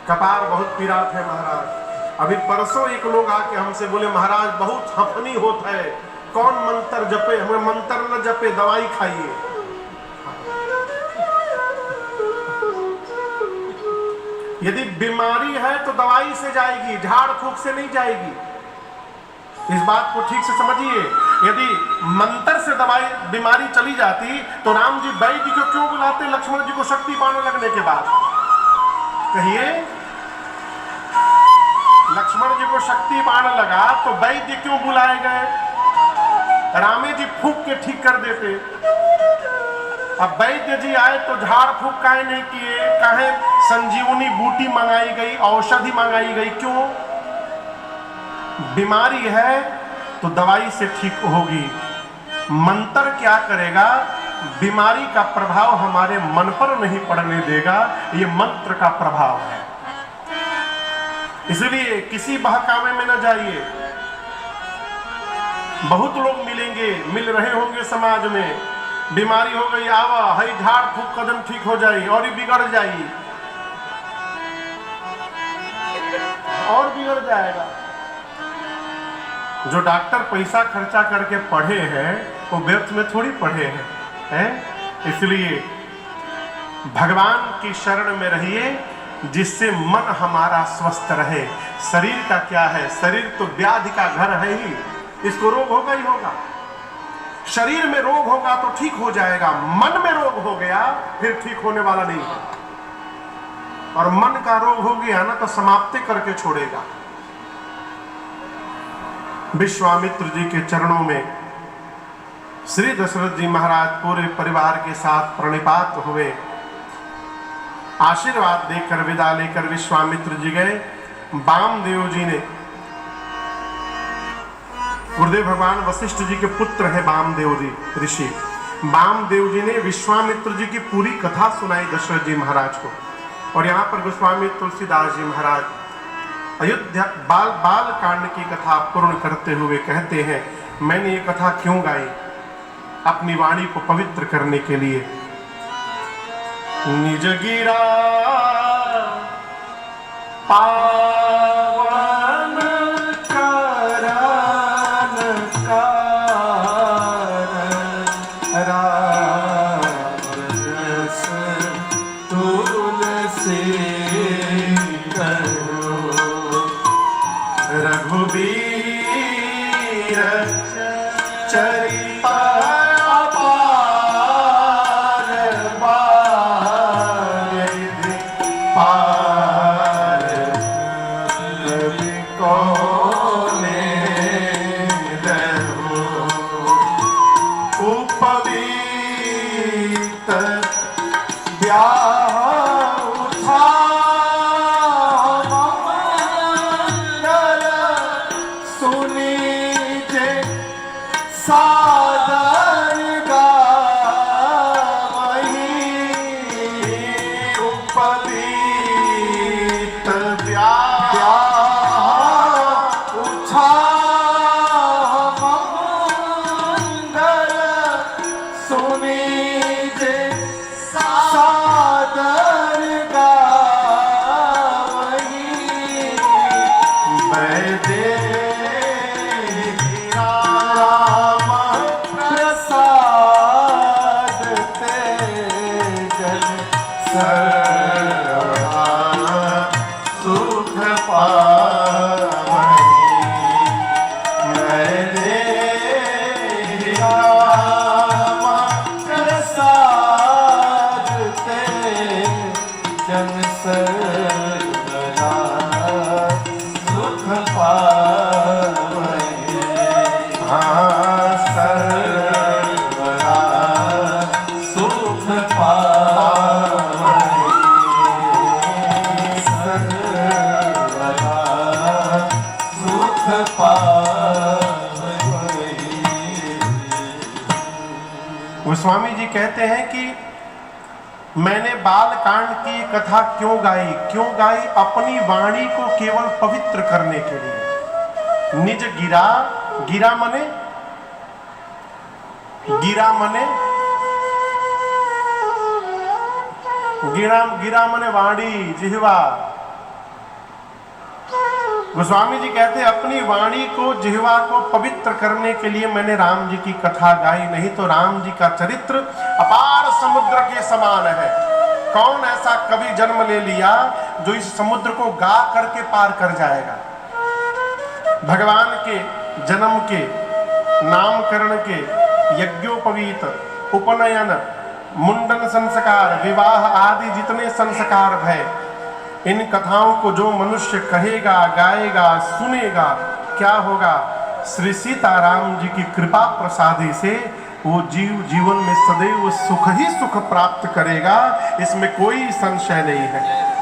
कपार बहुत पीरात है महाराज। अभी परसों एक लोग आके हमसे बोले महाराज बहुत हफनी होता है, कौन मंत्र जपे? हमें मंत्र न जपे, दवाई खाइए। यदि बीमारी है तो दवाई से जाएगी, झाड़ फूक से नहीं जाएगी। इस बात को ठीक से समझिए। यदि मंत्र से दवाई बीमारी चली जाती तो राम जी वैद्य को क्यों बुलाते लक्ष्मण जी को शक्ति पाने लगने के बाद? कहिए, लक्ष्मण जी को शक्ति पाने लगा तो वैद्य क्यों बुलाए गए? रामे जी फूक के ठीक कर देते। अब वैद्य जी आए तो झाड़ फूक काहे नहीं किए? काहे संजीवनी बूटी मंगाई गई, औषधि मंगाई गई? क्यों? बीमारी है तो दवाई से ठीक होगी। मंत्र क्या करेगा? बीमारी का प्रभाव हमारे मन पर नहीं पड़ने देगा। ये मंत्र का प्रभाव है। इसलिए किसी बहकावे में न जाइए। बहुत लोग मिलेंगे, मिल रहे होंगे समाज में, बीमारी हो गई, आवा हई झाड़ फूक कदम ठीक हो जाई और ही बिगड़ जाई, और बिगड़ जाएगा। जो डॉक्टर पैसा खर्चा करके पढ़े हैं वो व्यर्थ में थोड़ी पढ़े हैं? इसलिए भगवान की शरण में रहिए जिससे मन हमारा स्वस्थ रहे। शरीर का क्या है? शरीर तो व्याधि का घर है ही, इसको रोग होगा ही होगा। शरीर में रोग होगा तो ठीक हो जाएगा, मन में रोग हो गया फिर ठीक होने वाला नहीं है। और मन का रोग हो गया ना तो समाप्ति करके छोड़ेगा। विश्वामित्र जी के चरणों में श्री दशरथ जी महाराज पूरे परिवार के साथ प्रणिपात हुए। आशीर्वाद देकर विदा लेकर विश्वामित्र जी गए। वामदेव जी ने, गुरुदेव भगवान वशिष्ठ जी के पुत्र है वामदेव जी ऋषि, वामदेव जी ने विश्वामित्र जी की पूरी कथा सुनाई दशरथ जी महाराज को। और यहाँ पर गोस्वामी तुलसीदास जी महाराज अयोध्या बाल कांड की कथा पूर्ण करते हुए कहते हैं, मैंने ये कथा क्यों गाई? अपनी वाणी को पवित्र करने के लिए। निज गिरा पावन करन रस तुलसी रघुबीर चरिता पार पार कोने रहो उपवीत ब्याह उठा सादर गावही उपवीत ब्याह उठा मंगल सुनीजे सादर गावही बैदे सुख पावनी मैंने राम प्रसाद ते जन सर्वदा सुख पावनी। हाँ सर्वदा सुख पावनी गोस्वामी जी कहते हैं कि मैंने बाल कांड की कथा क्यों गाई? क्यों गाई? अपनी वाणी को केवल पवित्र करने के लिए। निज गिरा, गिरा मने, गिरा मने, गिरा गिरा मने वाणी, जिह्वा। गोस्वामी जी कहते हैं अपनी वाणी को, जिह्वा को पवित्र करने के लिए मैंने राम जी की कथा गाई, नहीं तो राम जी का चरित्र अपार समुद्र के समान है। कौन ऐसा कवि जन्म ले लिया जो इस समुद्र को गा करके पार कर जाएगा। भगवान के जन्म के, नामकरण के, यज्ञोपवीत, उपनयन, मुंडन संस्कार, विवाह आदि जितने संस्कार भय, इन कथाओं को जो मनुष्य कहेगा, गाएगा, सुनेगा, क्या होगा? श्री सीताराम जी की कृपा प्रसादी से वो जीवन में सदैव सुख ही सुख प्राप्त करेगा, इसमें कोई संशय नहीं है।